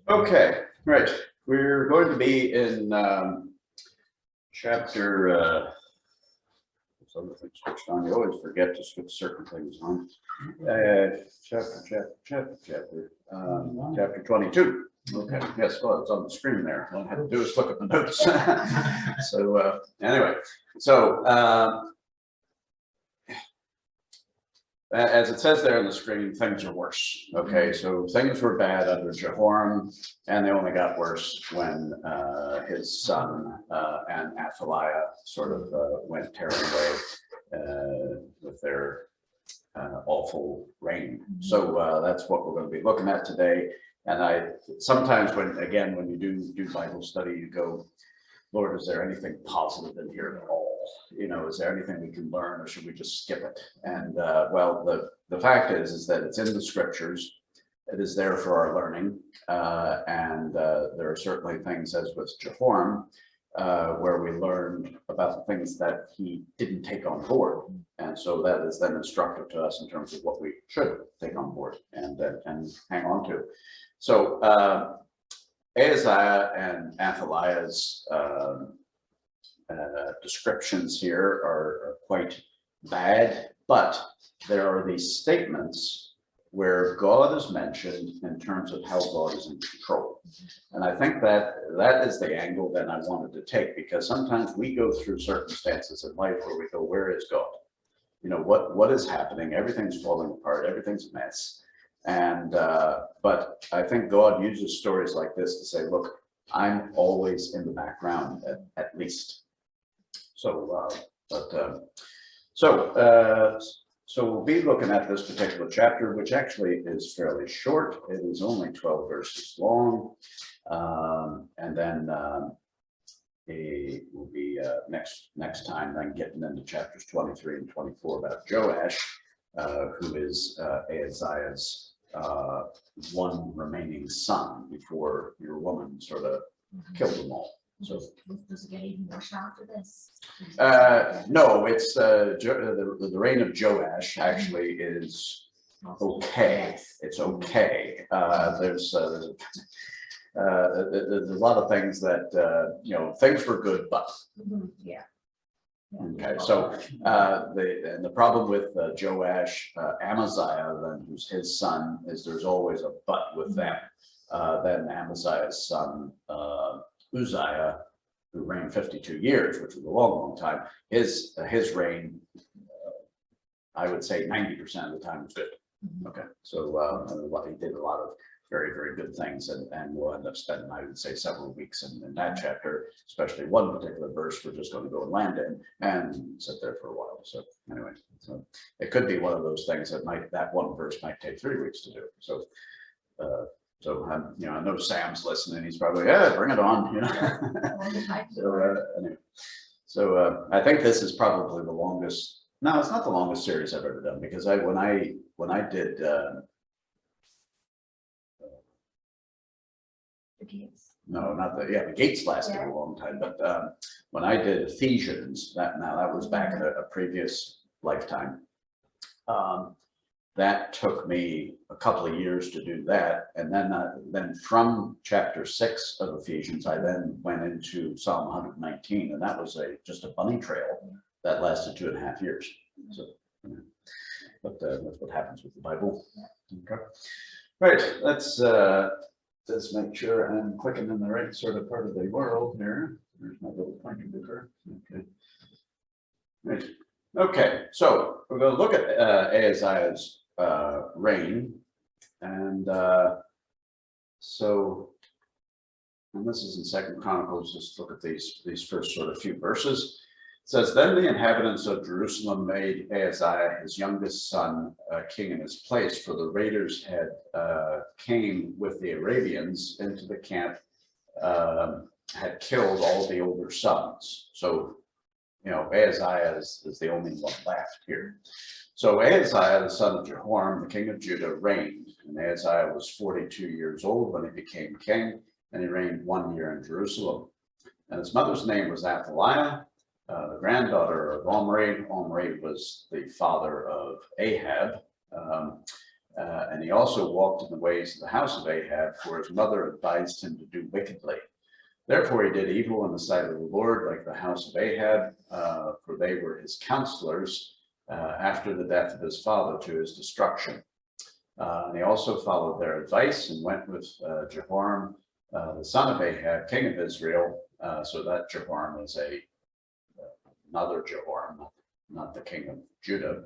Okay, right. We're going to be in chapter. Some of the things switched on. You always forget to switch certain things on. Chapter 22. Okay. Yes. Well, it's on the screen there. All I have to do is look at the notes. So anyway, so. As it says there on the screen, things are worse. Okay, so things were bad under Jehoram, and they only got worse when his son and Athaliah sort of went tearing away with their awful reign. So that's what we're going to be looking at today. And I sometimes when you do Bible study, you go, Lord, is there anything positive in here at all? You know, is there anything we can learn, or should we just skip it? And well, the fact is that it's in the scriptures. It is there for our learning, and there are certainly things, as with Jehoram, where we learned about the things that he didn't take on board, and so that is then instructive to us in terms of what we should take on board and hang on to. So Ahaziah and Athaliah's descriptions here are quite bad, but there are these statements where God is mentioned in terms of how God is in control. And I think that is the angle that I wanted to take, because sometimes we go through circumstances in life where we go, where is God? You know, what is happening? Everything's falling apart, everything's a mess. And but I think God uses stories like this to say, look, I'm always in the background at least. So so we'll be looking at this particular chapter, which actually is fairly short. It is only 12 verses long, and then we'll be next time then getting into chapters 23 and 24 about Joash, who is Ahaziah's one remaining son before your woman sort of killed them all. So does it get even worse after this? no, it's the reign of Joash actually is okay. It's okay. There's a lot of things that you know, things were good, but yeah. Okay, so the problem with Joash, Amaziah, then who's his son, is there's always a but with them. Then Amaziah's son Uzziah, who reigned 52 years, which was a long time. His reign, I would say 90% of the time was good. Okay, so he did a lot of very, very good things, and we'll end up spending, I would say, several weeks in that chapter, especially one particular verse we're just going to go and land in and sit there for a while. So anyway, so it could be one of those things that one verse might take 3 weeks to do. So you know, I know Sam's listening. He's probably, yeah, bring it on. You know. Anyway, so I think this is probably the longest. No, it's not the longest series I've ever done, because when I did. The gates. No, not the gates lasted a long time, but when I did Ephesians, that was back in a previous lifetime. That took me a couple of years to do that, and then from chapter 6 of Ephesians, I then went into Psalm 119, and that was just a bunny trail that lasted 2.5 years. So, but that's what happens with the Bible. Okay, right. Let's make sure I'm clicking in the right sort of part of the world here. There's my little pointer clicker. Okay. Right. Okay. So we're going to look at Ahaziah's reign, and this is in Second Chronicles. Just look at these first sort of few verses. It says, then the inhabitants of Jerusalem made Ahaziah, his youngest son, king in his place, for the raiders came with the Arabians into the camp, had killed all the older sons. So, you know, Ahaziah is the only one left here. So Ahaziah, the son of Jehoram, the king of Judah, reigned. And Ahaziah was 42 years old when he became king, and he reigned 1 year in Jerusalem. And his mother's name was Athaliah, the granddaughter of Omri. Omri was the father of Ahab. And he also walked in the ways of the house of Ahab, for his mother advised him to do wickedly. Therefore he did evil in the sight of the Lord, like the house of Ahab, for they were his counselors after the death of his father to his destruction. And he also followed their advice and went with Jehoram, the son of Ahab, king of Israel. So that Jehoram is another Jehoram, not the king of Judah,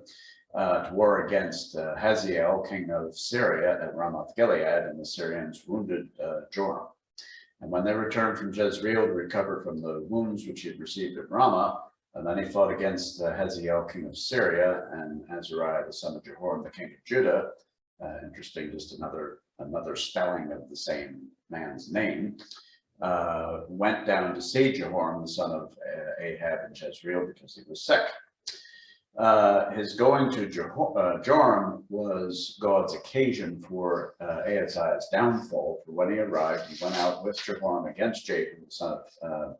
to war against Hazael, king of Syria, at Ramoth Gilead, and the Syrians wounded Joram. And when they returned from Jezreel to recover from the wounds which he had received at Ramah, and then he fought against Hazael, king of Syria, and Azariah, the son of Jehoram, the king of Judah. Interesting, just another spelling of the same man's name. Went down to see Jehoram, the son of Ahab, in Jezreel because he was sick. His going to Joram was God's occasion for Ahaziah's downfall. For when he arrived, he went out with Jehoram against Jehu, the son of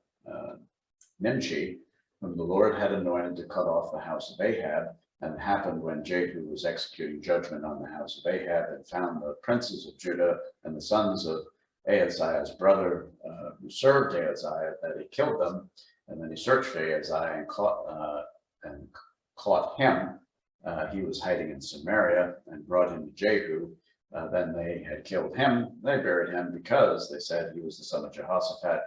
Nimshi, whom the Lord had anointed to cut off the house of Ahab. And it happened when Jehu was executing judgment on the house of Ahab and found the princes of Judah and the sons of Ahaziah's brother who served Ahaziah, that he killed them. And then he searched for Ahaziah and caught him. He was hiding in Samaria, and brought him to Jehu. Then they had killed him. They buried him because they said he was the son of Jehoshaphat,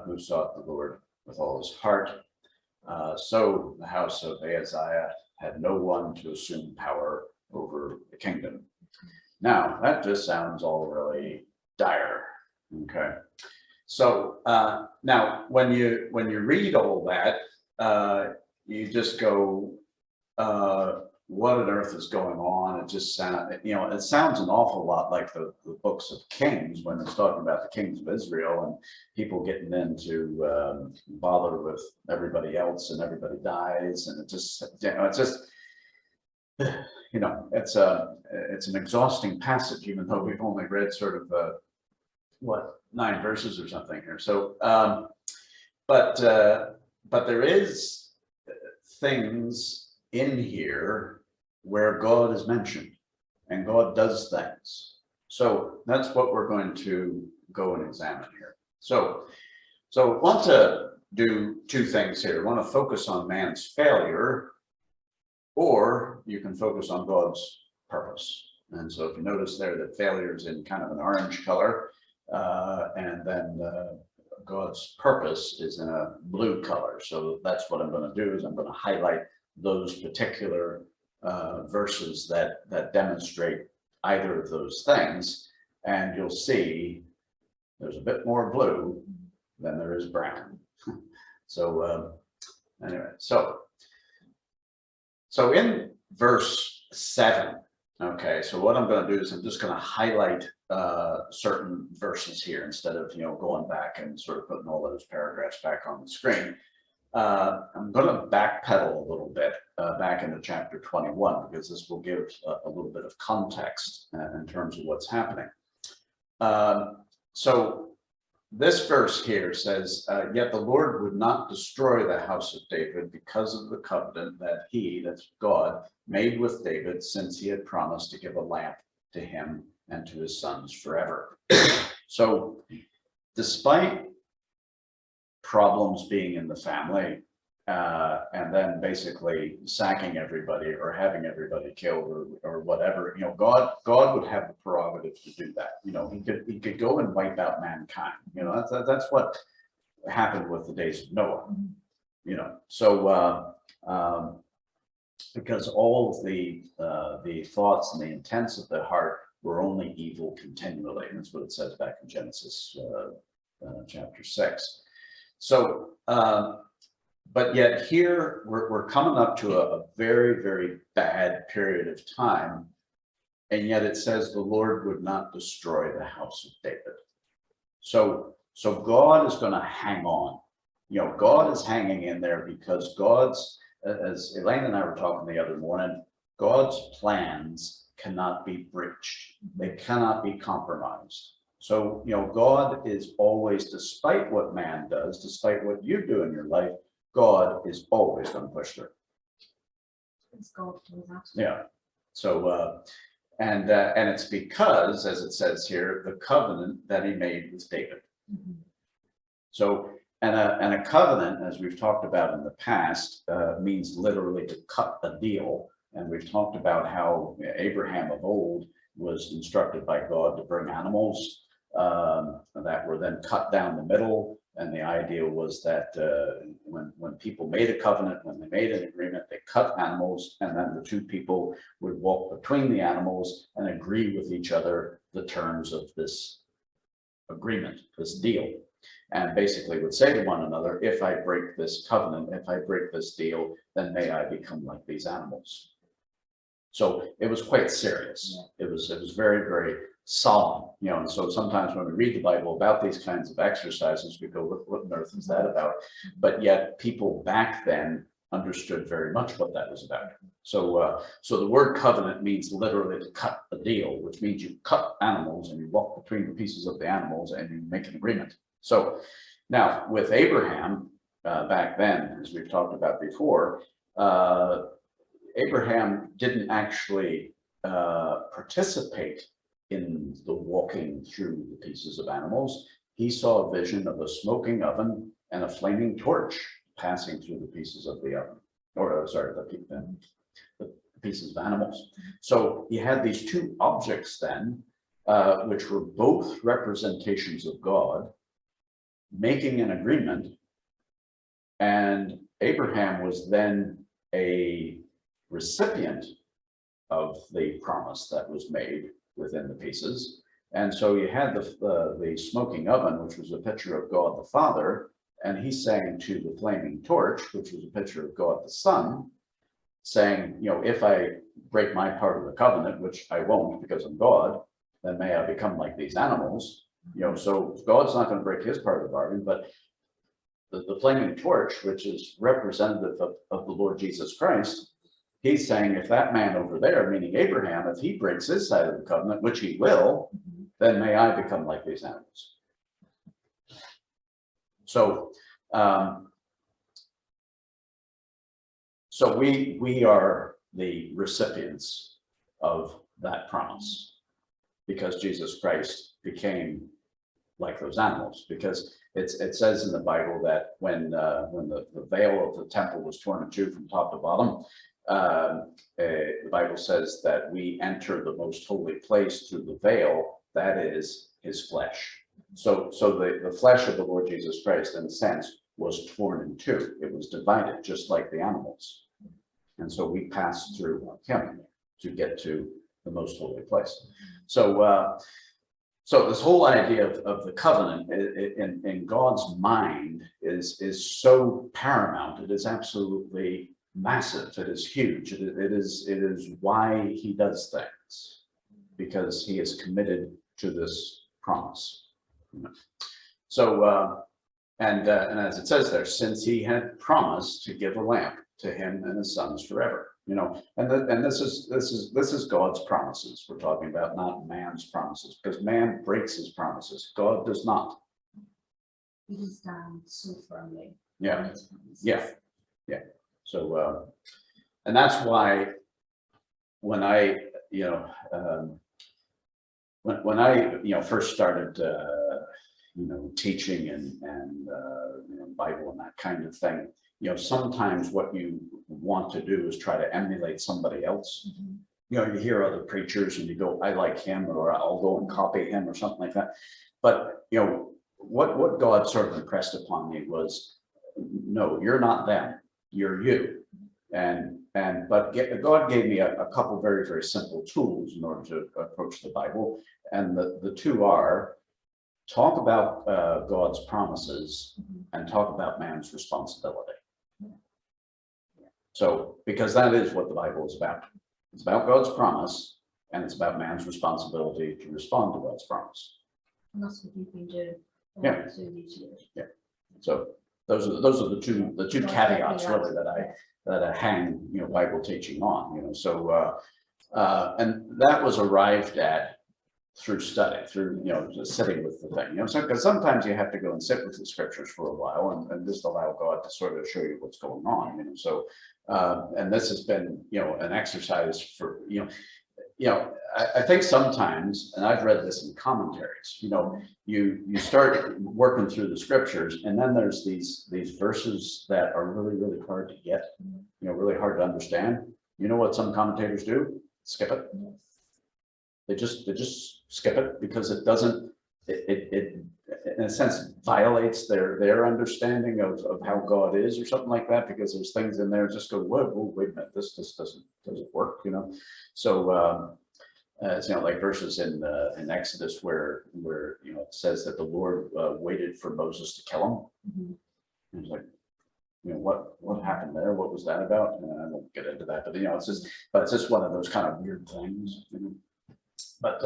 who sought the Lord with all his heart. So the house of Ahaziah had no one to assume power over the kingdom. Now, that just sounds all really dire. Okay. So now when you read all that, you just go, what on earth is going on? It just sounds, it sounds an awful lot like the books of Kings, when it's talking about the kings of Israel and people getting into bother with everybody else and everybody dies. And it's an exhausting passage, even though we've only read sort of, 9 verses or something here. So, but there is things in here where God is mentioned and God does things. So that's what we're going to go and examine here. So I want to do 2 things here. I want to focus on man's failure, or you can focus on God's purpose. And so if you notice there that failure is in kind of an orange color, and then God's purpose is in a blue color. So that's what I'm going to do, is I'm going to highlight those particular verses that demonstrate either of those things, and you'll see there's a bit more blue than there is brown. So anyway, so in verse 7, okay, so what I'm going to do is I'm just going to highlight certain verses here instead of going back and sort of putting all those paragraphs back on the screen. I'm going to backpedal a little bit back into chapter 21, because this will give a little bit of context in terms of what's happening. So this verse here says, yet the Lord would not destroy the house of David because of the covenant that he, that's God, made with David, since he had promised to give a lamp to him and to his sons forever. So despite problems being in the family, and then basically sacking everybody or having everybody killed or whatever, God would have the prerogative to do that. He could go and wipe out mankind. That's what happened with the days of Noah. So because all of the thoughts and the intents of the heart were only evil continually, and that's what it says back in Genesis chapter 6. So, but yet here we're coming up to a very, very bad period of time, and yet it says the Lord would not destroy the house of David. So God is going to hang on. God is hanging in there because God's, as Elaine and I were talking the other morning, God's plans cannot be breached. They cannot be compromised. So, God is always, despite what man does, despite what you do in your life, God is always going to push through. Let's go to that. Yeah. So, And it's because, as it says here, the covenant that he made with David. Mhm. So, and a covenant, as we've talked about in the past, means literally to cut a deal. And we've talked about how Abraham of old was instructed by God to bring animals that were then cut down the middle. And the idea was that when people made a covenant, when they made an agreement, they cut animals, and then the two people would walk between the animals and agree with each other the terms of this agreement, this deal. And basically would say to one another, if I break this covenant, if I break this deal, then may I become like these animals. So it was quite serious. Yeah. It was very, very solemn, and so sometimes when we read the Bible about these kinds of exercises, we go, what on earth is that about? But yet people back then understood very much what that was about. So the word covenant means literally to cut a deal, which means you cut animals and you walk between the pieces of the animals and you make an agreement. So now with Abraham, back then, as we've talked about before, Abraham didn't actually participate in the walking through the pieces of animals. He saw a vision of a smoking oven and a flaming torch passing through the pieces of the oven, or sorry, the pieces of animals. So he had these two objects then, which were both representations of God, making an agreement. And Abraham was then a recipient of the promise that was made within the pieces. And so you had the smoking oven, which was a picture of God the Father, and he's saying to the flaming torch, which was a picture of God the Son, saying, if I break my part of the covenant, which I won't because I'm God, then may I become like these animals. So God's not going to break his part of the bargain, but the flaming torch, which is representative of the Lord Jesus Christ, he's saying, if that man over there, meaning Abraham, if he breaks his side of the covenant, which he will, then may I become like these animals. So, so we are the recipients of that promise because Jesus Christ became like those animals. Because it says in the Bible that when the veil of the temple was torn in two from top to bottom, the Bible says that we enter the most holy place through the veil, that is his flesh. So the flesh of the Lord Jesus Christ, in a sense, was torn in two. It was divided, just like the animals. And so we pass through him to get to the most holy place. So so this whole idea of the covenant in God's mind is so paramount. It is absolutely massive. It is huge. It is why he does things, because he is committed to this promise. So and as it says there, since he had promised to give a lamp to him and his sons forever. And this is God's promises we're talking about, not man's promises, because man breaks his promises. God does not. He is down so firmly. Yeah. on his promises. Yeah. So and that's why when I when I first started teaching and Bible and that kind of thing, sometimes what you want to do is try to emulate somebody else. Mhm. You hear other preachers and you go, I like him, or I'll go and copy him or something like that. But what God sort of impressed upon me was, no, you're not them, you're you. But God gave me a couple very, very simple tools in order to approach the Bible. And the two are talk about God's promises Mhm. and talk about man's responsibility. So, because that is what the Bible is about. It's about God's promise, and it's about man's responsibility to respond to God's promise. And that's what you've been doing. Yeah. Through these years. So those are the two caveats really that I hang Bible teaching on. So and that was arrived at through study, through just sitting with the thing. So because sometimes you have to go and sit with the scriptures for a while and just allow God to sort of show you what's going on. So and this has been an exercise for you know, I think sometimes, and I've read this in commentaries, you know, you start working through the scriptures, and then there's these verses that are really, really hard to get, you know, really hard to understand. You know what some commentators do? Skip it. They just skip it because it doesn't, it in a sense violates their understanding of how God is or something like that, because there's things in there just go, whoa, wait a minute, this doesn't work, you know. So it's, you know, like verses in Exodus where you know it says that the Lord waited for Moses to kill him. And it's like, you know, what happened there? What was that about? And I won't get into that, but you know, it's just one of those kind of weird things, you know. But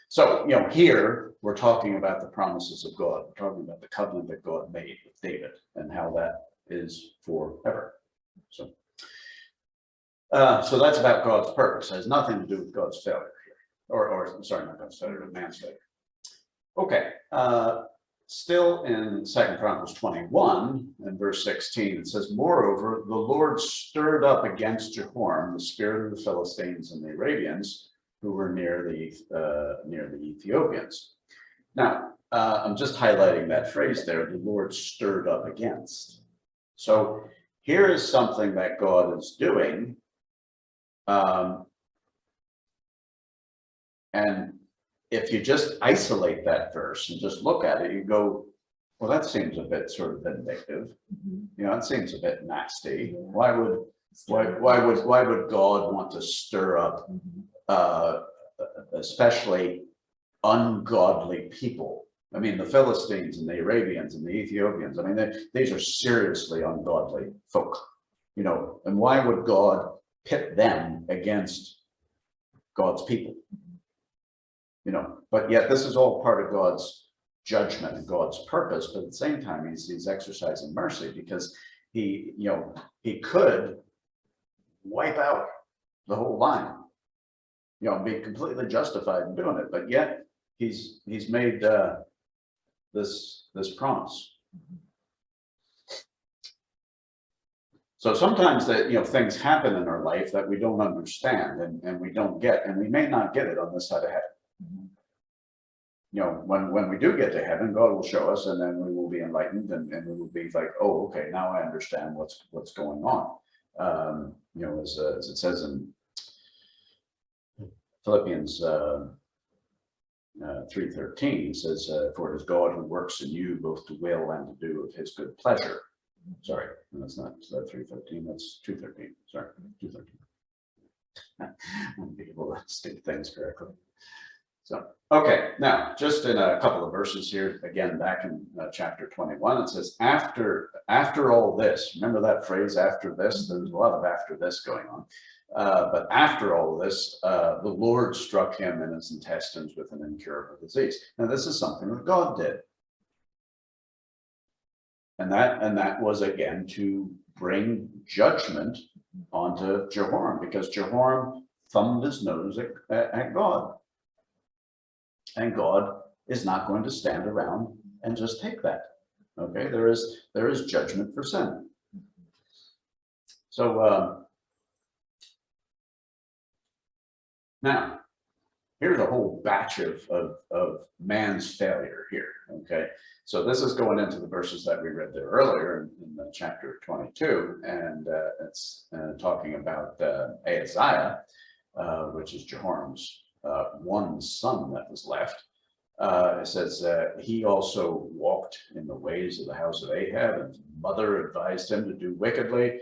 so, you know, here we're talking about the promises of God. We're talking about the covenant that God made with David and how that is forever. So, so that's about God's purpose. It has nothing to do with God's failure here, or sorry, not God's failure, but man's failure. Okay. Still in 2 Chronicles 21 and verse 16, it says, moreover, the Lord stirred up against Jehoram the spirit of the Philistines and the Arabians, who were near the Ethiopians. Now, I'm just highlighting that phrase there, the Lord stirred up against. So here is something that God is doing. And if you just isolate that verse and just look at it, you go, well, that seems a bit sort of vindictive. You know, it seems a bit nasty. Why would God want to stir up especially ungodly people? I mean, the Philistines and the Arabians and the Ethiopians, I mean, these are seriously ungodly folk, you know, and why would God pit them against God's people? You know, but yet this is all part of God's judgment and God's purpose, but at the same time, he's exercising mercy, because he, you know, he could wipe out the whole line, you know, be completely justified in doing it, but yet he's made this promise. So sometimes that, you know, things happen in our life that we don't understand and we don't get, and we may not get it on this side of heaven. You know, when we do get to heaven, God will show us, and then we will be enlightened, and we will be like, oh, okay, now I understand what's going on. You know, as it says in Philippians 3:13, it says, for it is God who works in you both to will and to do of his good pleasure. Sorry, that's not 3:13, that's 2:13. Sorry, 2:13. I want to be able to state things correctly. So, okay, now just in a couple of verses here, again, back in chapter 21, it says, after all this, remember that phrase, after this? There's a lot of after this going on. But after all this, the Lord struck him in his intestines with an incurable disease. Now, this is something that God did. And that was, again, to bring judgment onto Jehoram, because Jehoram thumbed his nose at God. And God is not going to stand around and just take that. Okay, there is judgment for sin. So now here's a whole batch of man's failure here. Okay, so this is going into the verses that we read there earlier in chapter 22, and it's talking about Ahaziah, which is Jehoram's one son that was left. It says he also walked in the ways of the house of Ahab, and his mother advised him to do wickedly.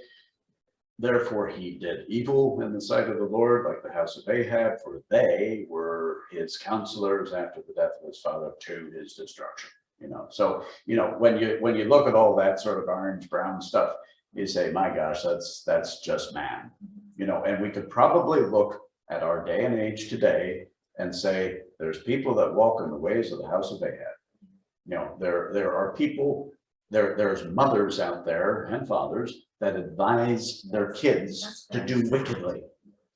Therefore he did evil in the sight of the Lord, like the house of Ahab, for they were his counselors after the death of his father to his destruction. You know, so you know, when you look at all that sort of orange brown stuff, you say, my gosh, that's just man. You know, and we could probably look at our day and age today and say, there's people that walk in the ways of the house of Ahab. You know, there are people, there's mothers out there and fathers that advise their kids to do wickedly.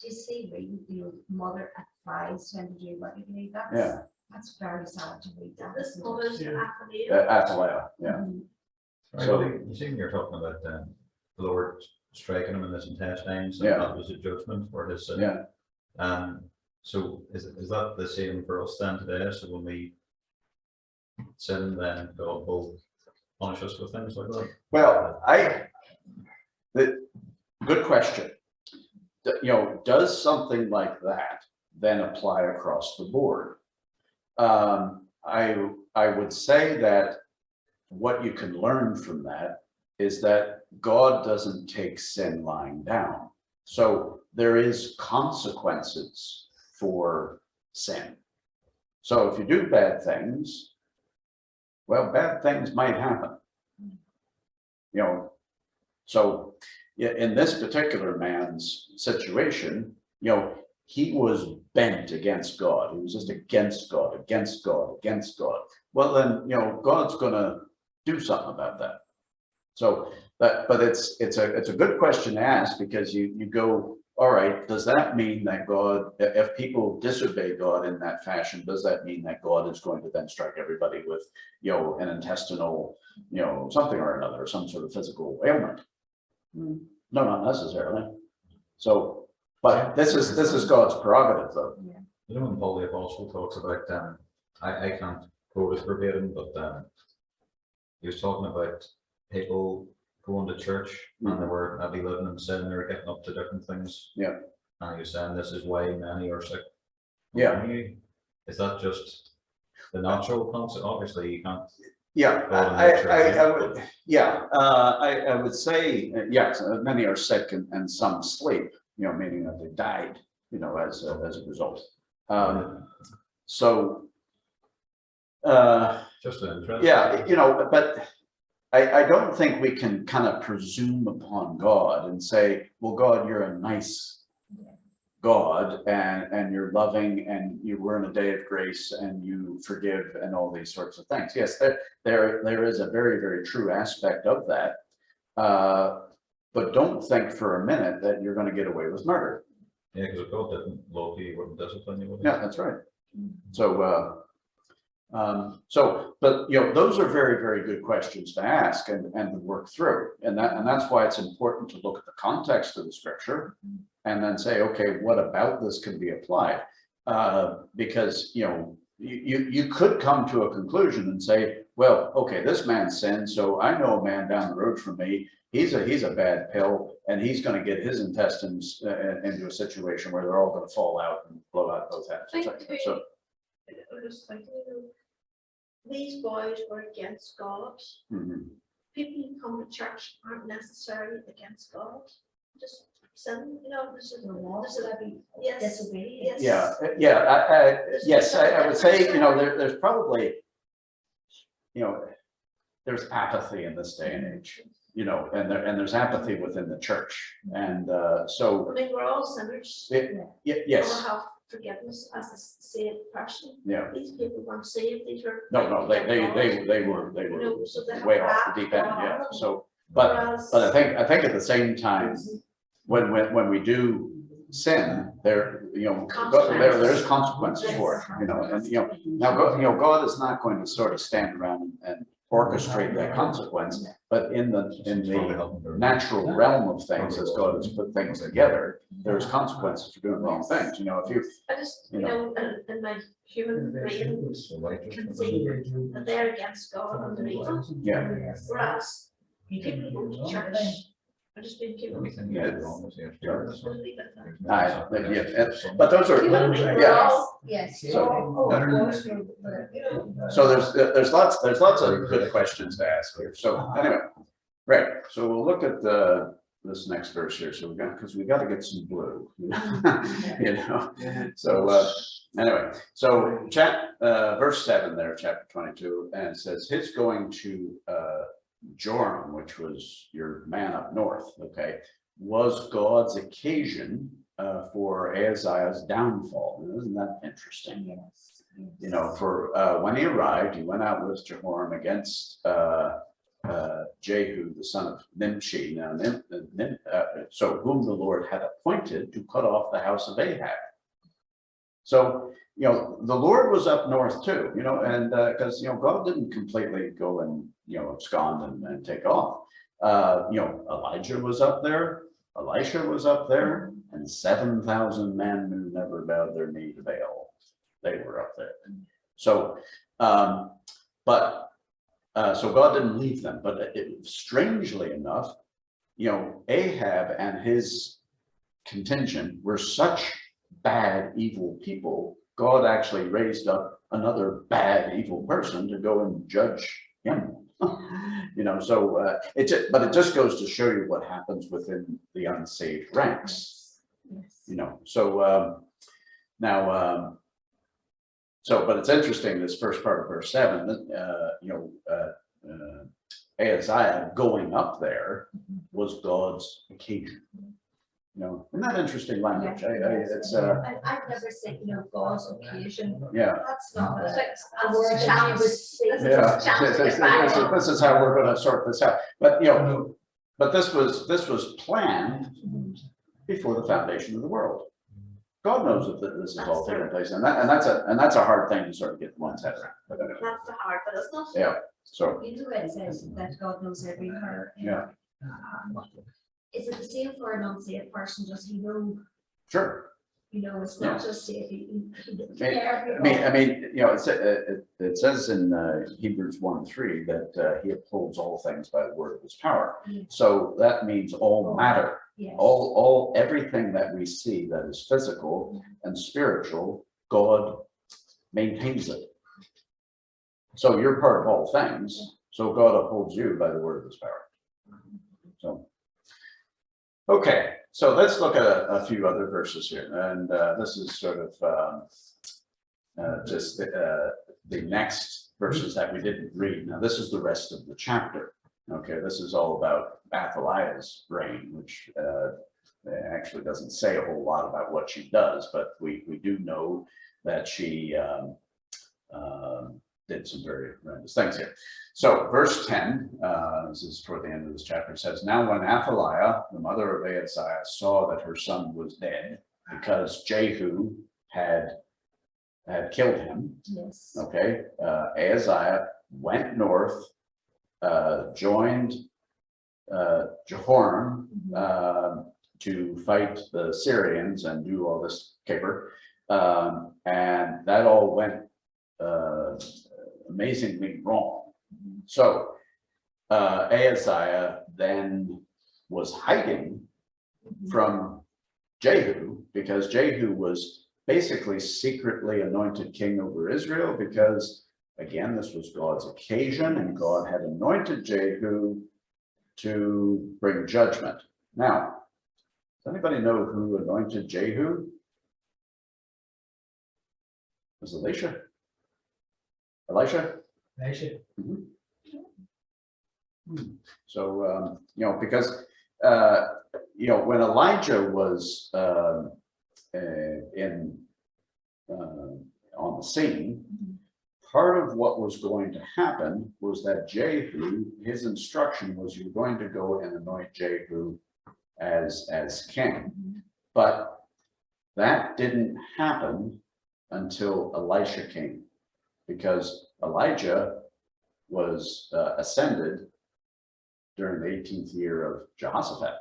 Do you see your mother advised him to do wickedly? That's very sad to read that. This mother's Athaliah, yeah. Right, so you see, when you're talking about the Lord striking him in his intestines, and that was a judgment for his sin. Yeah. So is that the same for us then today? So when we sin, then God will punish us with things like that? Well, good question. Does something like that then apply across the board? I would say that what you can learn from that is that God doesn't take sin lying down. So there is consequences for sin. So if you do bad things, well, bad things might happen. So yeah, in this particular man's situation, he was bent against God. He was just against God, against God, against God. Well, then, God's going to do something about that. So, but it's a good question to ask, because you go, all right, does that mean that God, if people disobey God in that fashion, does that mean that God is going to then strike everybody with, an intestinal, something or another, some sort of physical ailment? No, not necessarily. So, but this is God's prerogative, though. Yeah. When Paul the Apostle talks about, I can't quote it verbatim, but he was talking about people going to church and they were maybe living in sin, they were getting up to different things. Yeah. And he was saying this is why many are sick. Yeah. Is that just the natural concept? Obviously, you can't. Yeah, I would say, yes, many are sick and some sleep, meaning that they died, as a result. Just an interest. Yeah, but I don't think we can kind of presume upon God and say, well, God, you're a nice God, and you're loving, and we're in a day of grace, and you forgive, and all these sorts of things. Yes, there is a very, very true aspect of that. But don't think for a minute that you're going to get away with murder. Yeah, because if God didn't love you, he wouldn't discipline you, would he? Yeah, that's right. So, but those are very, very good questions to ask and to work through, and that's why it's important to look at the context of the scripture, and then say, okay, what about this can be applied? Because you could come to a conclusion and say, well, okay, this man sinned, so I know a man down the road from me. He's a bad pill, and he's going to get his intestines into a situation where they're all going to fall out and blow out both ends. So. These boys were against God. People who come to church aren't necessarily against God. Just sin, this is yes, disobedience. yes. Yes, I would say, there's probably, there's apathy in this day and age, and there's apathy within the church, and so. I mean, we're all sinners. Yes. We have forgiveness as a saved person. Yeah. These people weren't saved. These were No, they were so they way off the deep end. Yeah. So, but I think at the same time, when we do sin, there's consequences for it. And now God is not going to sort of stand around and orchestrate that consequence, but in the natural realm of things, as God has put things together, there's consequences for doing wrong things. If you, I just, in my human brain, can see that they're against God and they're evil. Yeah. Whereas people who go to church are just being people. But those are, Yes. So there's lots of good questions to ask here. So anyway, right. So we'll look at this next verse here. So we got to get some blue, So anyway, so verse 7 there, chapter 22, and it says his going to Joram, which was your man up north, okay, was God's occasion for Ahaziah's downfall. Isn't that interesting? Yes. For when he arrived, he went out with Jehoram against Jehu, the son of Nimshi, so whom the Lord had appointed to cut off the house of Ahab. So, the Lord was up north too, and because, God didn't completely go and, abscond and take off. Elijah was up there, Elisha was up there, and 7,000 men moved never bowed their knee to Baal. They were up there. So, so God didn't leave them, but strangely enough, Ahab and his contingent were such bad, evil people, God actually raised up another bad, evil person to go and judge him. So but it just goes to show you what happens within the unsaved ranks. Yes. So now, but it's interesting, this first part of verse 7, that, Ahaziah going up there was God's occasion. Isn't that interesting language? I've never said, God's occasion. Yeah. That's not It's a like a word that you challenge. would say. This is Yeah, a challenge to get back. this is how we're going to sort this out. But but this was planned before the foundation of the world. God knows that this is all taking place, and that's a hard thing to sort of get one's head around. But anyway, That's the hard, but it's not. yeah. So Into it says that God knows every heart. Yeah. Is it the same for an unsaved person? Does he know? sure. It's not just if he. I mean, it says in Hebrews 1:3 that he upholds all things by the word of his power. Yes. So that means all matter, Yes. everything that we see that is physical and spiritual, God maintains it. So you're part of all things. So God upholds you by the word of his power. So, okay. So let's look at a few other verses here, and this is sort of just the next verses that we didn't read. Now, this is the rest of the chapter. Okay, this is all about Athaliah's reign, which actually doesn't say a whole lot about what she does, but we do know that she did some very horrendous things here. So verse 10, this is toward the end of this chapter, says, now when Athaliah, the mother of Ahaziah, saw that her son was dead because Jehu had killed him, Yes. okay, Ahaziah went north, joined Jehoram to fight the Syrians and do all this caper, and that all went amazingly wrong. So Ahaziah then was hiding from Jehu because Jehu was basically secretly anointed king over Israel, because again, this was God's occasion and God had anointed Jehu to bring judgment. Now, does anybody know who anointed Jehu? It was Elisha. Mhm. So, because, when Elijah was on the scene, part of what was going to happen was that Jehu, his instruction was, you're going to go and anoint Jehu as king. But that didn't happen until Elisha came, because Elijah was ascended during the 18th year of Jehoshaphat.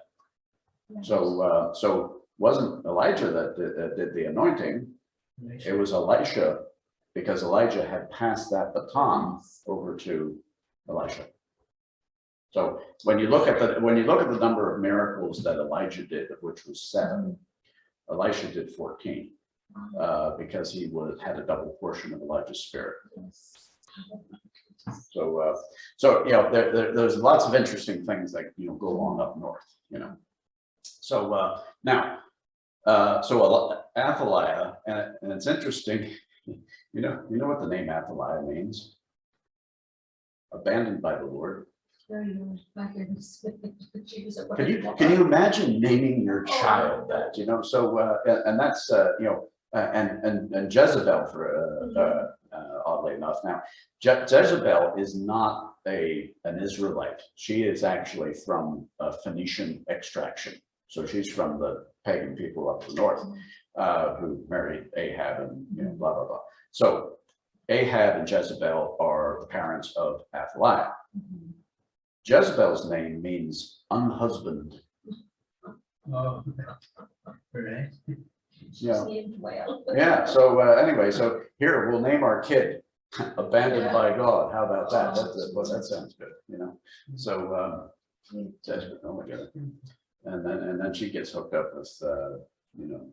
So wasn't Elijah that did the anointing? It was Elisha, because Elijah had passed that baton over to Elisha. So when you look at the number of miracles that Elijah did, of which was 7, Elisha did 14, because he had a double portion of Elijah's spirit. So there's lots of interesting things that go on up north. So now, Athaliah, and it's interesting. You know what the name Athaliah means? Abandoned by the Lord. Very good. My goodness. Can you imagine naming your child that? So and that's and Jezebel, for oddly enough. Now, Jezebel is not an Israelite. She is actually from Phoenician extraction. So she's from the pagan people up the north who married Ahab and blah, blah, blah. So Ahab and Jezebel are the parents of Athaliah. Jezebel's name means unhusband. Yeah. named well. Yeah, so anyway, so here, we'll name our kid Abandoned by God. How about that? Well, that sounds good, you know? So, desperate, oh my God. And then she gets hooked up with, you know,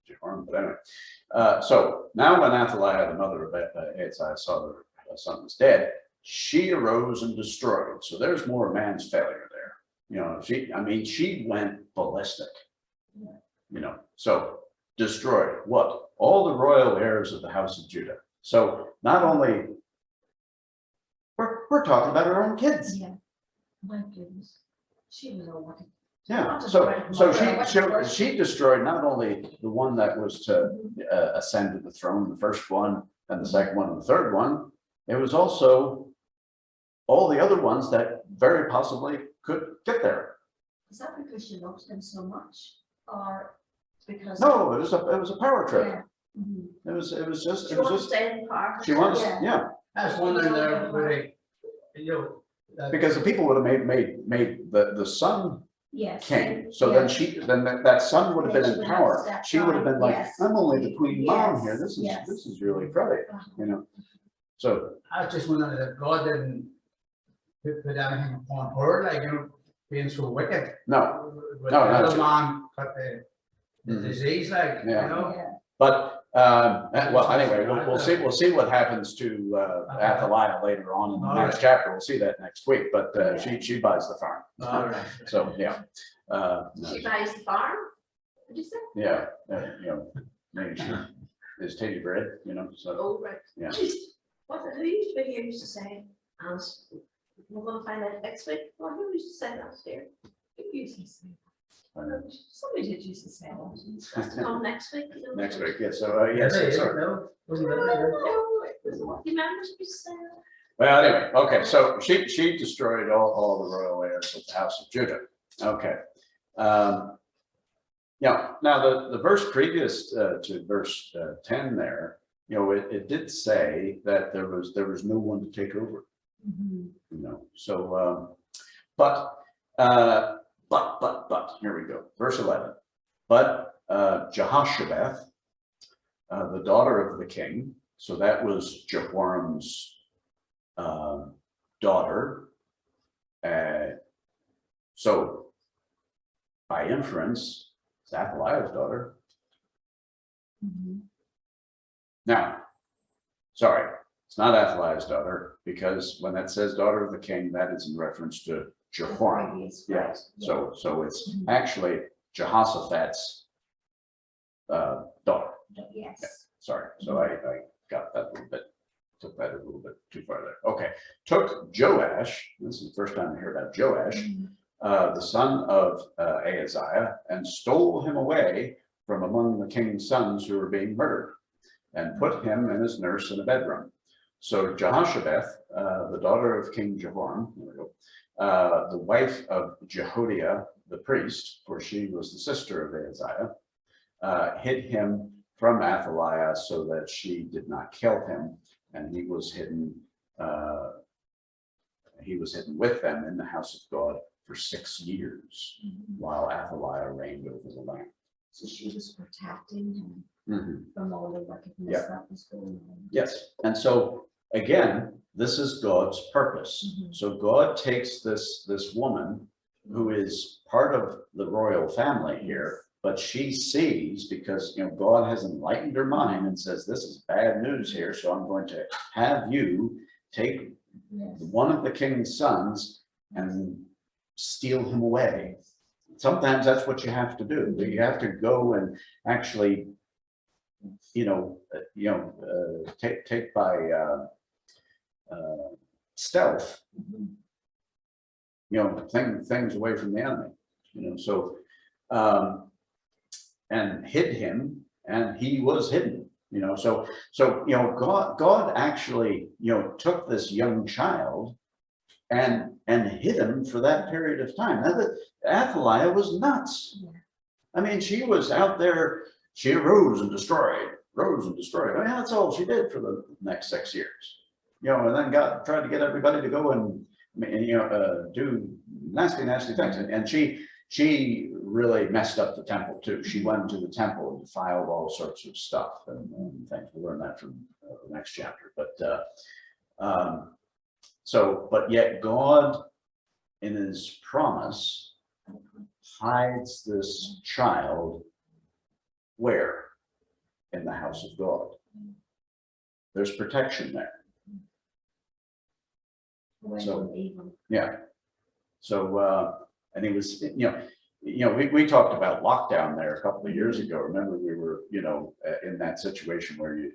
Jehoram, but anyway. So now when Athaliah, the mother of Ahaziah, saw that her son was dead, she arose and destroyed. So there's more man's failure there. You know, she went ballistic, you know, so destroyed what? All the royal heirs of the house of Judah. So not only, we're talking about our own kids. Yeah. My goodness. She was a wicked. Yeah, so she destroyed not only the one that was to ascend to the throne, the first one, and the second one, and the third one. It was also all the other ones that very possibly could get there. Is that because she loves him so much, or because? No, it was a power trip. Yeah. Mhm. It was just, She wants to stay in power. she wants, Yeah. yeah, That's one in there where they, you know. because the people would have made the son Yes. king. So then that son would have Then been she in would have power. stepped She would have been like, yes. I'm only the queen mom Yes, here. This yes. is really pretty, you know. So I was just wondering if God didn't put anything upon her, like, you know, being so wicked. no, With No, the no, other she- man got the Mhm. disease, like, you Yeah. know. Yeah. but well, anyway, we'll see what happens to Athaliah later on in the All next right. chapter. We'll see that next week. But Yeah. she buys the farm. All right. So yeah, no, She buys the farm, did you say? yeah, you know, maybe she is Teddy bread, you know. So Oh, right. yeah. Who used to be here used to say, and we're gonna find out next week, well, who used to say that there? Who used to say that? Somebody did used to say that. Has to come next week. Next week, yeah. So yes, Really, sorry. no, wasn't No, it? no, the members used to say that. Well, anyway, okay, so she destroyed all the royal heirs of the house of Judah. Okay. Yeah, now the verse previous to verse 10 there, you know, it did say that there was no one to take over, Mhm. you know, so but here we go, verse 11. But Jehoshabeth, the daughter of the king, so that was Jehoram's daughter. So by inference, it's Athaliah's daughter. Mhm. Now, sorry, it's not Athaliah's daughter, because when that says daughter of the king, that is in reference to Jehoram. Previous, Yeah, right. so it's Mhm. actually Jehoshaphat's daughter. Yes. Sorry, so I got that a little bit, took that a little bit too far there. Okay, took Joash, this is the first time I hear about Joash, Mhm. the son of Ahaziah, and stole him away from among the king's sons who were being murdered, and put him and his nurse in a bedroom. So Jehoshabeth, the daughter of King Jehoram, there we go, the wife of Jehoiada the priest, for she was the sister of Ahaziah, hid him from Athaliah so that she did not kill him, and he was hidden with them in the house of God for 6 years, Mhm. while Athaliah reigned over the land. So she was protecting him Mhm. from all the wickedness Yeah. that was going on. Yes, and so again, this is God's purpose. Mhm. So God takes this woman who is part of the royal family here, but she sees, because, you know, God has enlightened her mind and says, this is bad news here, so I'm going to have you take Yes. one of the king's sons and steal him away. Sometimes that's what you have to do. You have to go and actually, take by stealth, Mhm. things away from the enemy, so, and hid him, and he was hidden, so, God actually, took this young child and hid him for that period of time. Now, Athaliah was nuts. Yeah. I mean, she was out there, she rose and destroyed. I mean, that's all she did for the next 6 years. And then tried to get everybody to go and do nasty things. And she she really messed up the temple too. She went into the temple and defiled all sorts of stuff and things. We'll learn that from the next chapter. But but yet God, in his promise, hides this child where? In the house of God. There's protection there. Away So- from evil. Yeah. So, and he was, we talked about lockdown there a couple of years ago. Remember, we were, in that situation where you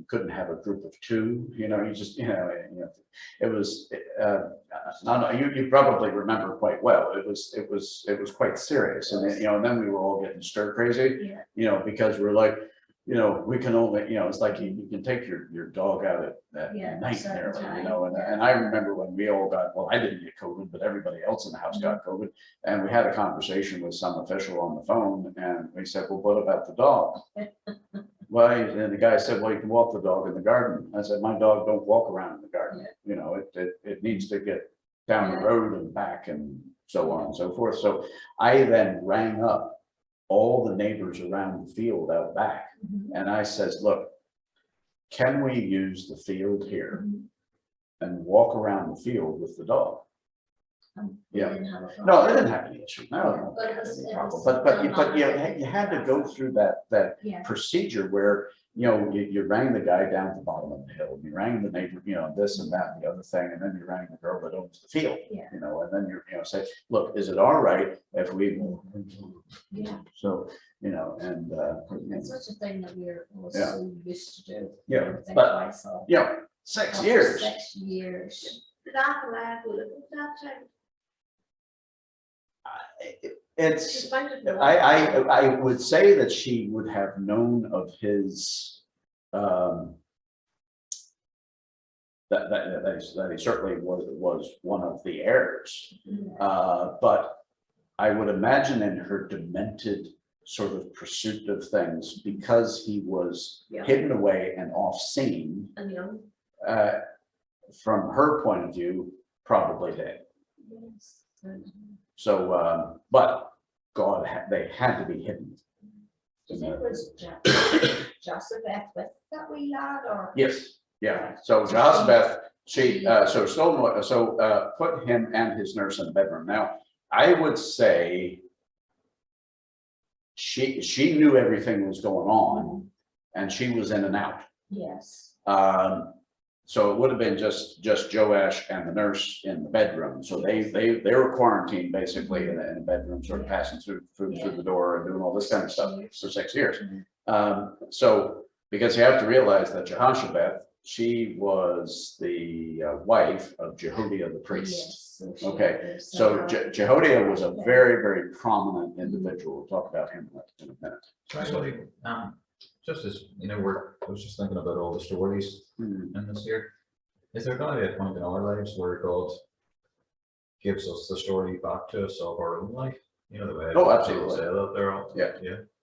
couldn't have a group of two, you just, it was, you probably remember quite well. It was quite serious. And then, and then we were all getting stir crazy, because we're like, we can only, it's like you can take your dog out at night there, and I remember when we all got, well, I didn't get COVID, but everybody else in the house got COVID. And we had a conversation with some official on the phone, and we said, well, what about the dog? Well, and the guy said, well, you can walk the dog in the garden. I said, my dog don't walk around in the garden. It needs to get down the road and back and so on and so forth. So I then rang up all the neighbors around the field out back. And I says, look, can we use the field here and walk around the field with the dog? Yeah. No, they didn't have any issue. No, But it was- it was but done you had to go through that Yeah. procedure where, you rang the guy down at the bottom of the hill, you rang the neighbor, this and that and the other thing, and then you rang the girl that owns the field. Yeah. And then say, look, is it all right if we? Yeah. So, and It's such a thing that we're all Yeah. so used to do. Yeah, Everything but- twice off. 6 After years. 6 years. Did Ahaziah go live with that child? It's, She might have known. I would say that she would have known of his, that he certainly was one of the heirs. But I would imagine in her demented sort of pursuit of things, because he was Yeah. hidden away and off scene, And young. from her point of view, probably dead. Yes. So, but God, they had to be hidden. Do you think it was Joseph with that wee lad, or? Yes, yeah. So Josabeth, she, put him and his nurse in the bedroom. Now, I would say she knew everything was going on, and she was in and out. Yes. So it would have been just Joash and the nurse in the bedroom. So they were quarantined basically in a bedroom, sort of passing through the door and doing all this kind of stuff for 6 years. So because you have to realize that Jehoshaphat, she was the wife of Jehoiada the priest. Yes. So she Okay, was, So Jehoiada was a very, very prominent individual. We'll talk about him in a minute. Actually, just as, I was just thinking about all the stories in this year. Is there going to be a point in our lives where God gives us the story back to us of our own life? The way Oh, people absolutely. say that they're all. Yeah.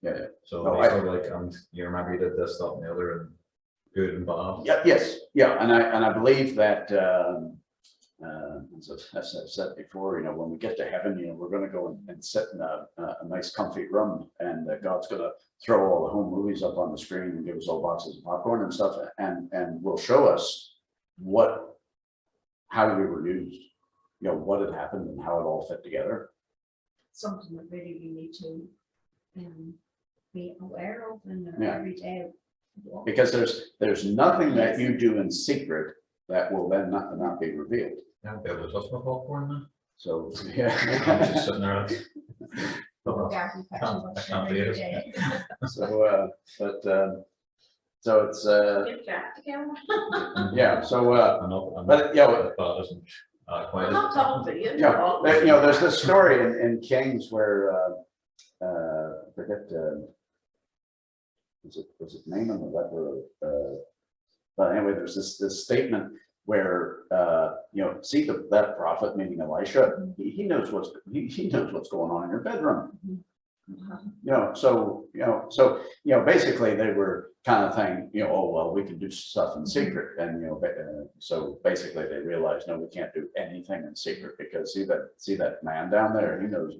Yeah. So No, these are like, you remember you did this, that, and the other, and good and bad. Yeah, yes, yeah, and I believe that, as I've said before, when we get to heaven, we're gonna go and sit in a nice comfy room, and God's gonna throw all the home movies up on the screen and give us all boxes of popcorn and stuff, and will show us how we were used, what had happened and how it all fit together. something that really we need to be aware of in our Yeah. everyday walk. Because there's nothing that you do in secret that will then not be revealed. Yeah, I'll be able to touch my popcorn then. So, I'm yeah. just sitting there. Garden I festival can't every read it. day. So, so it's, Get Jack together. yeah, so, I'm not, but, that isn't quite. I'm not talking to you. there's this story in Kings where, I forget, was it Naaman or leper? But anyway, there's this statement where, see that prophet, meaning Elisha, he knows what's going on in your bedroom. Basically they were kind of thinking, oh, well, we can do stuff in secret. And, so basically they realized, no, we can't do anything in secret because see that man down there, he knows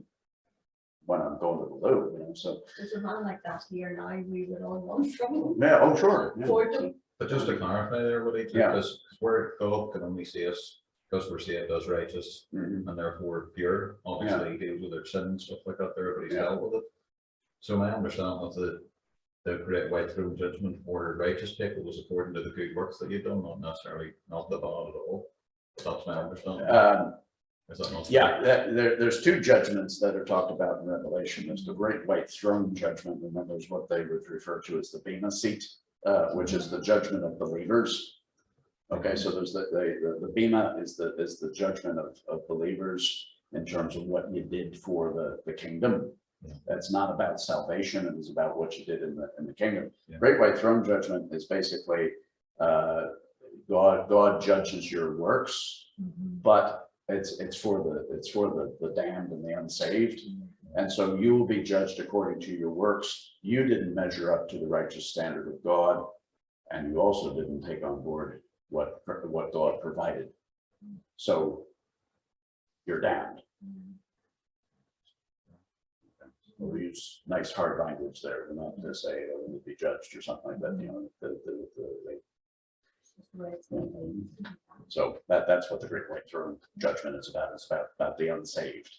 when I'm going to the loo, so. There's a man like that here now, we would all run from him. Yeah, oh, sure. Yeah. For them. But just to clarify there, what he took, Yeah. because where God can only see us, because we're saved as righteous Mhm. and therefore pure, obviously he deals with our sin and stuff like that there, but he's Yeah. dealt with it. So my understanding of the great white throne judgment for righteous people was according to the good works that you've done, not necessarily, not the bad at all. But that's my understanding. Is that not? Yeah, there's two judgments that are talked about in Revelation. There's the great white throne judgment, and then there's what they would refer to as the Bema seat, which is the judgment of believers. Okay, so there's the Bema is the judgment of believers in terms of what you did for the kingdom. Yeah. That's not about salvation, it is about what you did in the kingdom. Yeah. Great white throne judgment is basically God judges your works, but it's for the damned and the unsaved. And so you will be judged according to your works. You didn't measure up to the righteous standard of God, and you also didn't take on board what God provided. So you're damned. We'll use nice hard language there, not to say that we would be judged or something like that, So that's what the great white throne judgment is about. It's about the unsaved.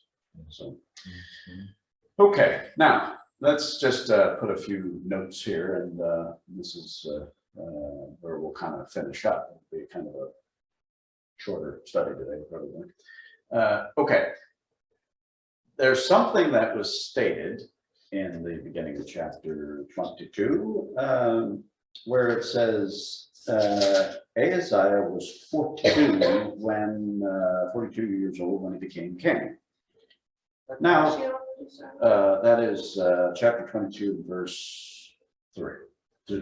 So, okay, now let's just put a few notes here, and this is where we'll kind of finish up. It'll be kind of a shorter study today, probably. Okay, there's something that was stated in the beginning of chapter 22, where it says Ahaziah was 42 years old when he became king. Now, that is chapter 22, verse 3.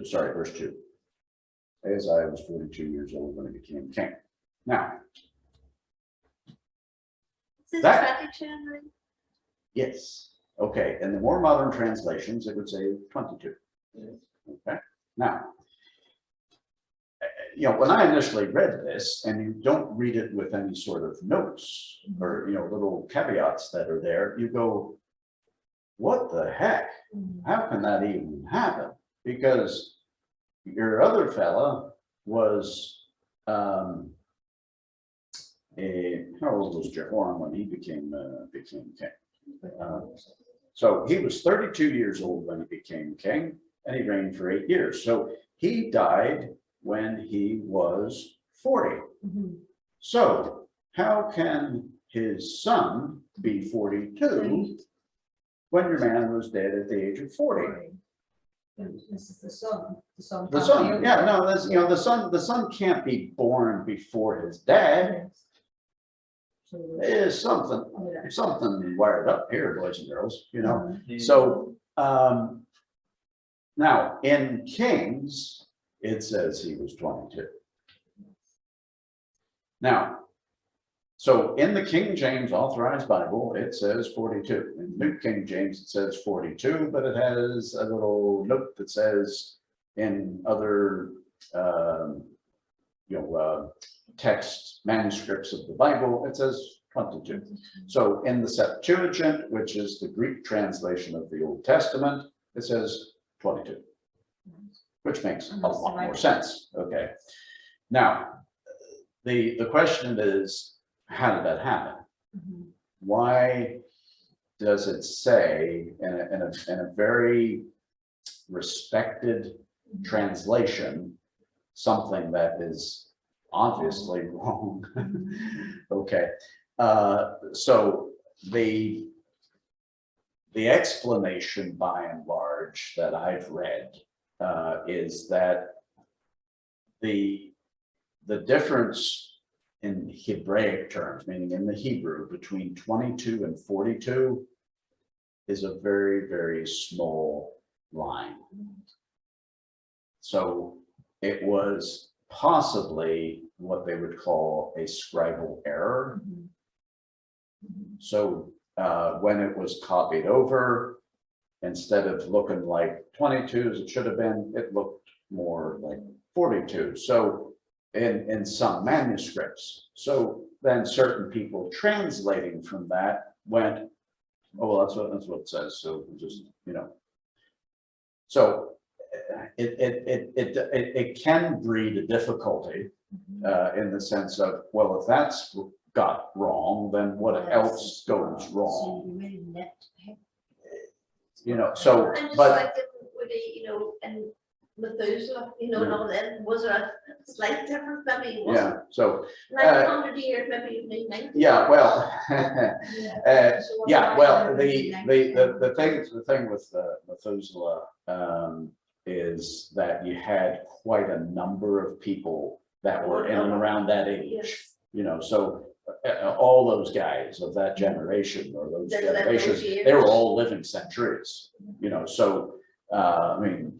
Sorry, verse 2. Ahaziah was 42 years old when he became king. Now, Is that- 22? yes. Okay, in the more modern translations, it would say 22. Okay, now, when I initially read this, and you don't read it with any sort of notes or, little caveats that are there, you go, what the heck? How can that even happen? Because your other fella was, how old was Jehoram when he became king? So he was 32 years old when he became king, and he reigned for 8 years. So he died when he was 40. So how can his son be 42 when your man was dead at the age of 40? This is the son. The son, yeah, no, that's, the son can't be born before his dad. There's something wired up here, boys and girls, So, now in Kings, it says he was 22. Now, so in the King James Authorized Bible, it says 42. In New King James, it says 42, but it has a little note that says in other, text manuscripts of the Bible, it says 22. So in the Septuagint, which is the Greek translation of the Old Testament, it says 22, which makes a lot more sense. Okay. Now, the question is, how did that happen? Why does it say in a very respected translation something that is obviously wrong? Okay, so the explanation by and large that I've read is that the difference in Hebraic terms, meaning in the Hebrew, between 22 and 42 is a very, very small line. So it was possibly what they would call a scribal error. So when it was copied over, instead of looking like 22 as it should have been, it looked more like 42. So in some manuscripts, so then certain people translating from that went, oh, well, that's what it says. So just, you know, so it can breed a difficulty in the sense of, well, if that's got wrong, then what else goes wrong? So you really net. You know, so, And just but like with the, you know, and Methuselah, you know, and all that, was there a slight difference? Maybe it yeah, wasn't so 900 years, maybe you need 90. yeah, well, Yeah. yeah, well, the thing with Methuselah is that you had quite a number of people that were in and around that age, Yes. you know, so all those guys of that generation or those They lived those generations, years. they were all living centuries, you know, so, I mean,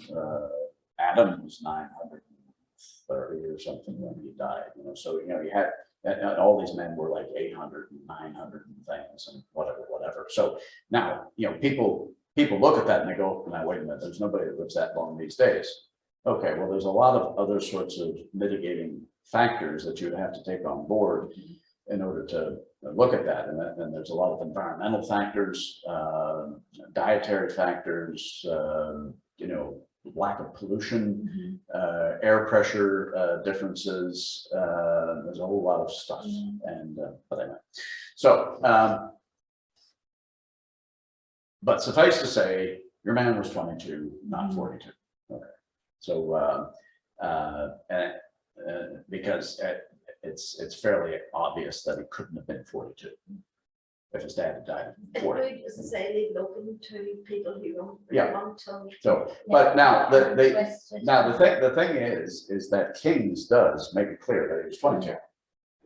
Adam was 930 or something when he died, you know, so, you know, you had, and all these men were like 800 and 900 and things and whatever. So now, you know, people look at that and they go, now, wait a minute, there's nobody that lives that long these days. Okay, well, there's a lot of other sorts of mitigating factors that you'd have to take on board in order to look at that. And there's a lot of environmental factors, dietary factors, you know, lack of pollution, air pressure differences. There's a whole lot of stuff. And but anyway, so but suffice to say, your man was 22, not 42. Okay, so because it's fairly obvious that he couldn't have been 42 if his dad had died at 40. It would, as I say, leave it open to people who don't Yeah. really want to. So, but now the thing is that Kings does make it clear that he was 22.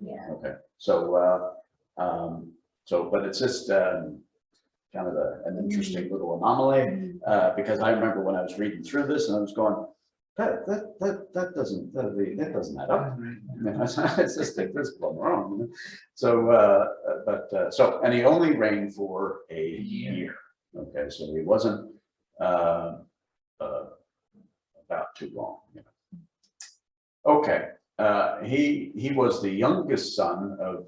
Yeah. Okay, so but it's just kind of an interesting little anomaly because I remember when I was reading through this and I was going, that doesn't add up. I mean, it's just like this blown wrong. You know? So so and he only reigned for a year. Okay, so he wasn't about too long. You know. Okay, he was the youngest son of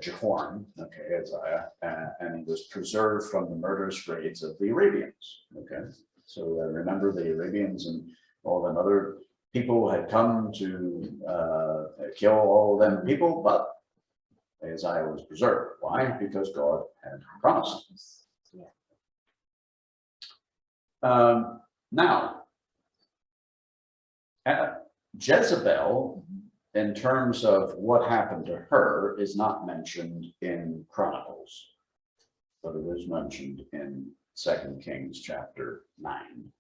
Jehoram, okay, Ahaziah, and he was preserved from the murderous raids of the Arabians. Okay, so remember the Arabians and all them other people had come to kill all them people, but Ahaziah was preserved. Why? Because God had promised. Now, Jezebel, in terms of what happened to her, is not mentioned in Chronicles, but it is mentioned in 2 Kings chapter 9.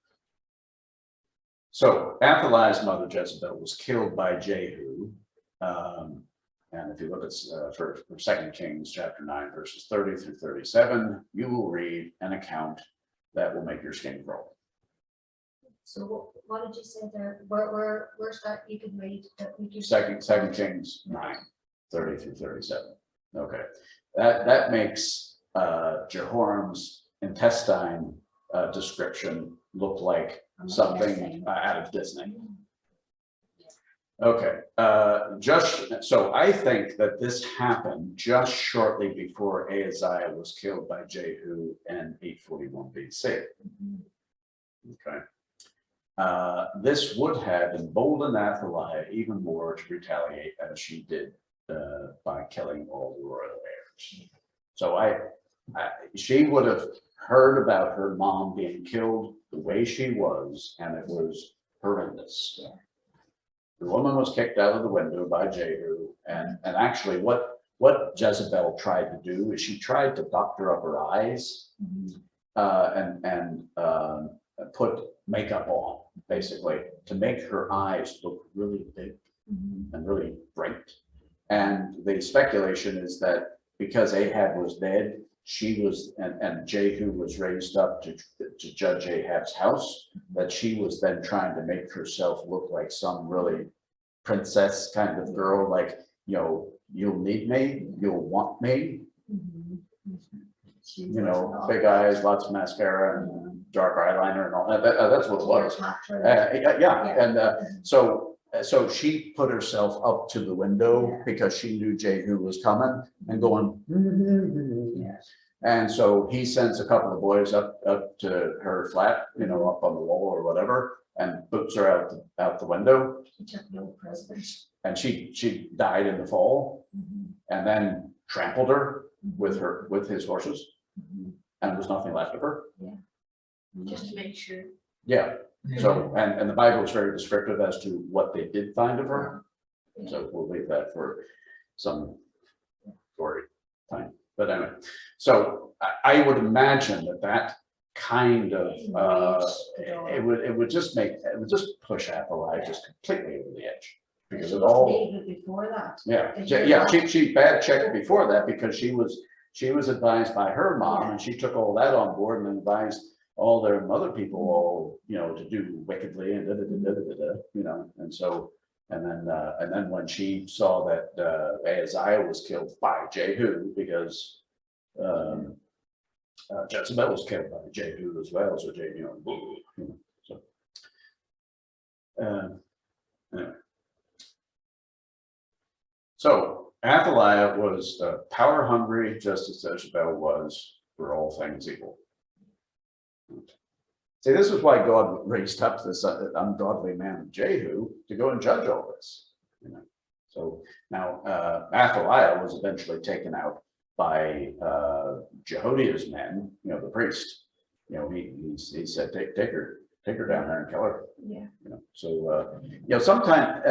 So Athaliah's mother Jezebel was killed by Jehu. And if you look at for 2 Kings chapter 9, verses 30 through 37, you will read an account that will make your skin crawl. So what did you say there? Where's that you could read that we can? Second Kings 9, 30 through 37. Okay, that makes Jehoram's intestine description look like something out of Disney. Okay, so I think that this happened just shortly before Ahaziah was killed by Jehu in 841 BC. Okay. This would have emboldened Athaliah even more to retaliate as she did by killing all the royal heirs. So she would have heard about her mom being killed the way she was, and it was horrendous. The woman was kicked out of the window by Jehu, and actually what Jezebel tried to do is she tried to doctor up her eyes and put makeup on, basically, to make her eyes look really big and really bright. And the speculation is that because Ahab was dead, she was, and Jehu was raised up to judge Ahab's house, that she was then trying to make herself look like some really princess kind of girl, like, you know, you'll need me, you'll want me. you know, big eyes, lots of mascara and dark eyeliner and all that. That's what it was. Yeah, and so she put herself up to the window Yeah. because she knew Jehu was coming and going. Yeah. And so he sends a couple of boys up to her flat, you know, up on the wall or whatever, and boots her out the window. He took no prisoners. And she died in the fall, and then trampled her with his horses, and there was nothing left of her. Just to make sure. Yeah. So, and the Bible is very descriptive as to what they did find of her. So we'll leave that for some story time. But anyway, so I would imagine that kind of it would just push Athaliah just completely over the edge because it all before that. yeah she bad checked before that because she was advised by her mom and she took all that on board and advised all their other people all, you know, to do wickedly and you know, and so and then when she saw that Ahaziah was killed by Jehu because Jezebel was killed by Jehu as well, so Jehu, you know, so anyway. So Athaliah was power hungry, just as Jezebel was for all things evil. See, this is why God raised up this ungodly man Jehu to go and judge all this. You know? So now Athaliah was eventually taken out by Jehoiada's men, you know, the priest. You know, he said, take her down there and kill her. Yeah. You know, so you know, sometimes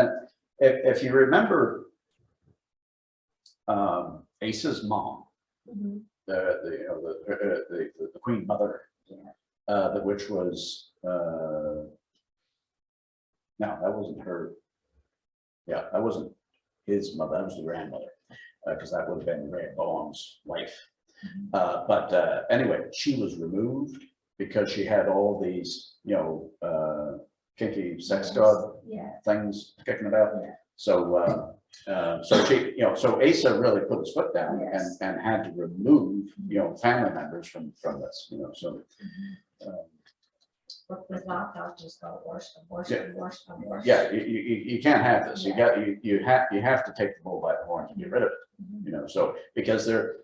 if you remember Asa's mom, the queen mother. Which was no, that wasn't her. Yeah, that wasn't his mother. That was the grandmother, because that would have been Rehoboam's wife. But anyway, she was removed because she had all these, you know, kinky sex god things kicking about. So so she, you know, so Asa really put his foot down and had to remove, you know, family members from this, you know, so. But with that just got worse and worse and worse and worse. Yeah, you can't have this. You have to take the bull by the horns and get rid of it. You know, so because they're,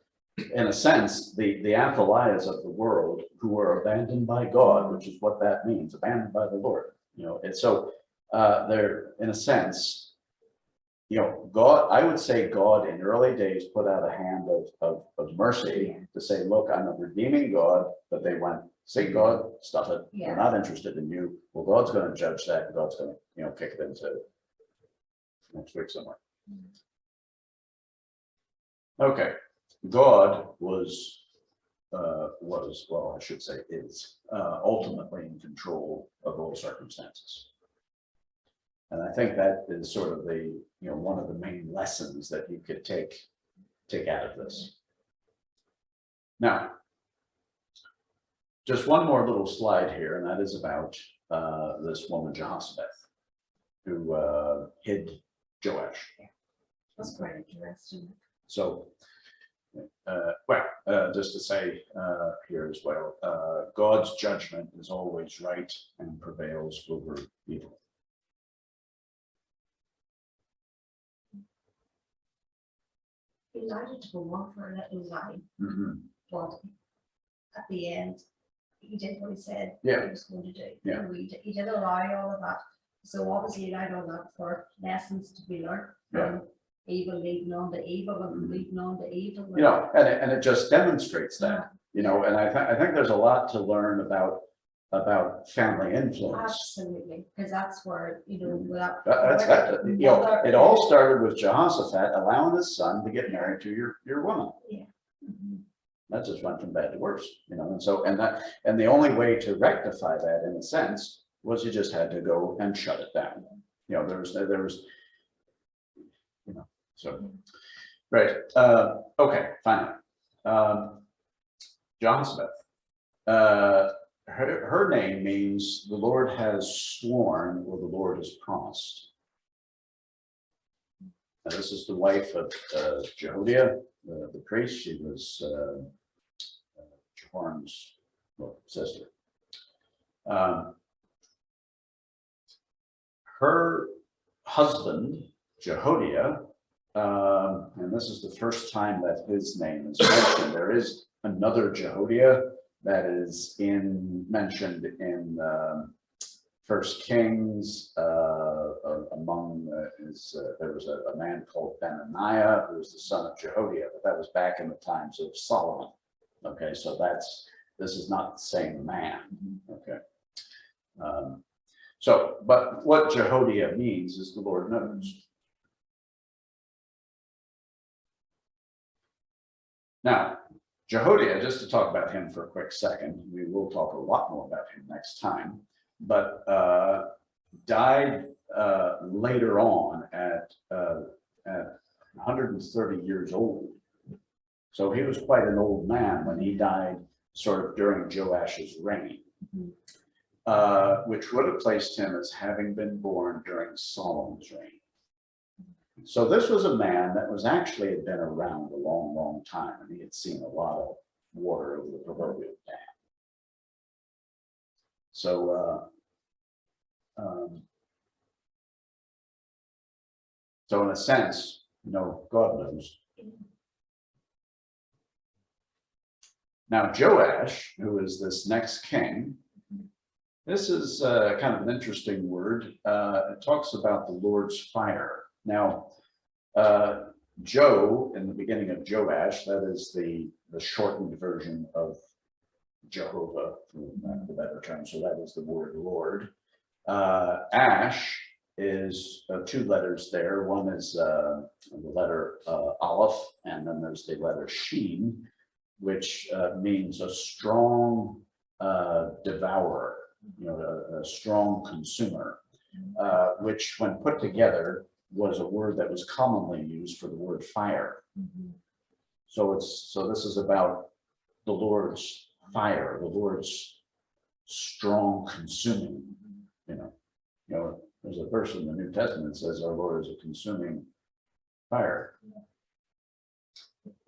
in a sense, the Athaliahs of the world who are abandoned by God, which is what that means, abandoned by the Lord. You know, and so they're, in a sense, you know, God, I would say God in early days put out a hand of mercy to say, look, I'm a redeeming God, but they went, say, God, stuff it. We're not interested in you. Well, God's going to judge that. And God's going to, you know, kick it into next week somewhere. Okay. God was, well, I should say is, ultimately in control of all circumstances. And I think that is sort of the, you know, one of the main lessons that you could take out of this. Now, just one more little slide here, and that is about this woman Jehoshaphat, who hid Joash. That's quite interesting. So, well, just to say here as well, God's judgment is always right and prevails over evil. Elijah took a walk for a little while, but at the end, he did what he said he was going to do. Yeah. He did allow all of that. So obviously he allowed all that for lessons to be learned from evil leading on to evil and leading on to evil. You know, and it just demonstrates that, you know, and I think there's a lot to learn about family influence. Absolutely, because that's where, you know, You know, it all started with Jehoshaphat allowing his son to get married to your woman. Yeah. That just went from bad to worse, you know, and so, and the only way to rectify that, in a sense, was you just had to go and shut it down. You know, there was, you know, so, right, okay, finally. Jehoshaphat, her name means the Lord has sworn or the Lord has promised. Now, this is the wife of Jehoiada, the priest. She was Jehoram's sister. Her husband, Jehoiada, and this is the first time that his name is mentioned. There is another Jehoiada that is mentioned in First Kings. There was a man called Benaniah, who was the son of Jehoiada, but that was back in the times of Solomon. Okay, so this is not the same man. Okay. But what Jehoiada means is the Lord knows. Now, Jehoiada, just to talk about him for a quick second, we will talk a lot more about him next time, but died later on at 130 years old. So he was quite an old man when he died, sort of during Joash's reign, which would have placed him as having been born during Solomon's reign. So this was a man that had been around a long, long time, and he had seen a lot of water over the proverbial dam. So, so in a sense, God knows. Now, Joash, who is this next king, this is kind of an interesting word. It talks about the Lord's fire. Now, Joe, in the beginning of Joash, that is the shortened version of Jehovah, for lack of a better term. So that is the word Lord. Ash is two letters there. One is the letter Aleph, and then there's the letter Sheen, which means a strong devourer, a strong consumer, which when put together was a word that was commonly used for the word fire. So this is about the Lord's fire, the Lord's strong consuming. There's a verse in the New Testament that says our Lord is a consuming fire.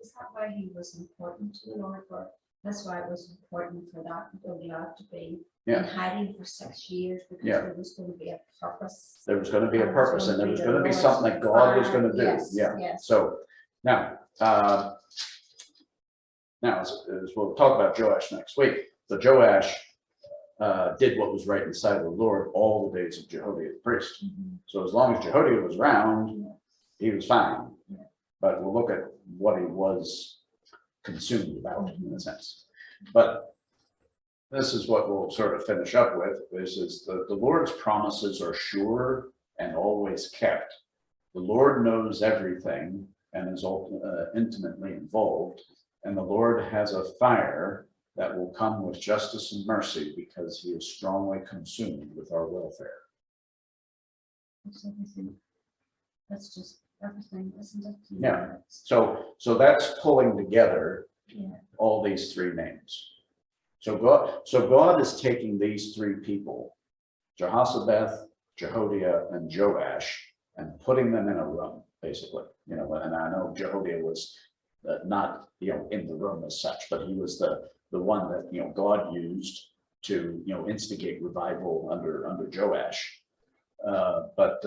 Is that why he was important to the Lord? Or that's why it was important for that Goliath to be in hiding for 6 years, because there was going to be a purpose. There was going to be a purpose, and there was going to be something that God was going to do. Yes. So now, as we'll talk about Joash next week. So Joash did what was right in the sight of the Lord all the days of Jehoiada the priest. So as long as Jehoiada was around, he was fine. But we'll look at what he was consumed about, in a sense. But this is what we'll sort of finish up with. This is the Lord's promises are sure and always kept. The Lord knows everything and is intimately involved. And the Lord has a fire that will come with justice and mercy, because he is strongly consumed with our welfare. That's everything. That's just everything, isn't it? Yeah. So that's pulling together all these three names. So God is taking these three people, Jehoshaphat, Jehoiada, and Joash, and putting them in a room, basically. And I know Jehoiada was not in the room as such, but he was the one that God used to instigate revival under Joash. But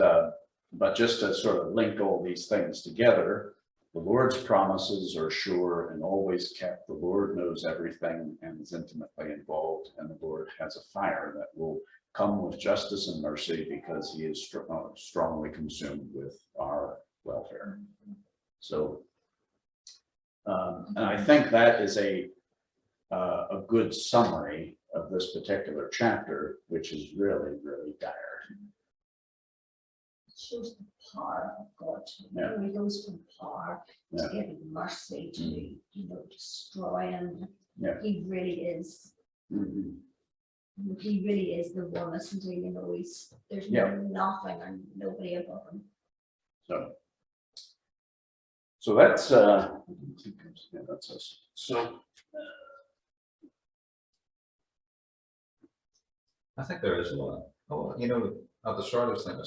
just to sort of link all these things together, the Lord's promises are sure and always kept. The Lord knows everything and is intimately involved, and the Lord has a fire that will come with justice and mercy, because he is strongly consumed with our welfare. So, and I think that is a good summary of this particular chapter, which is really, really dire. Shows the power of God. Yeah. He goes from power to giving mercy to destroy, and he really is. He really is the one, isn't he? There's nothing and nobody above him. So that's that's us. So I think there is one. At the start I was thinking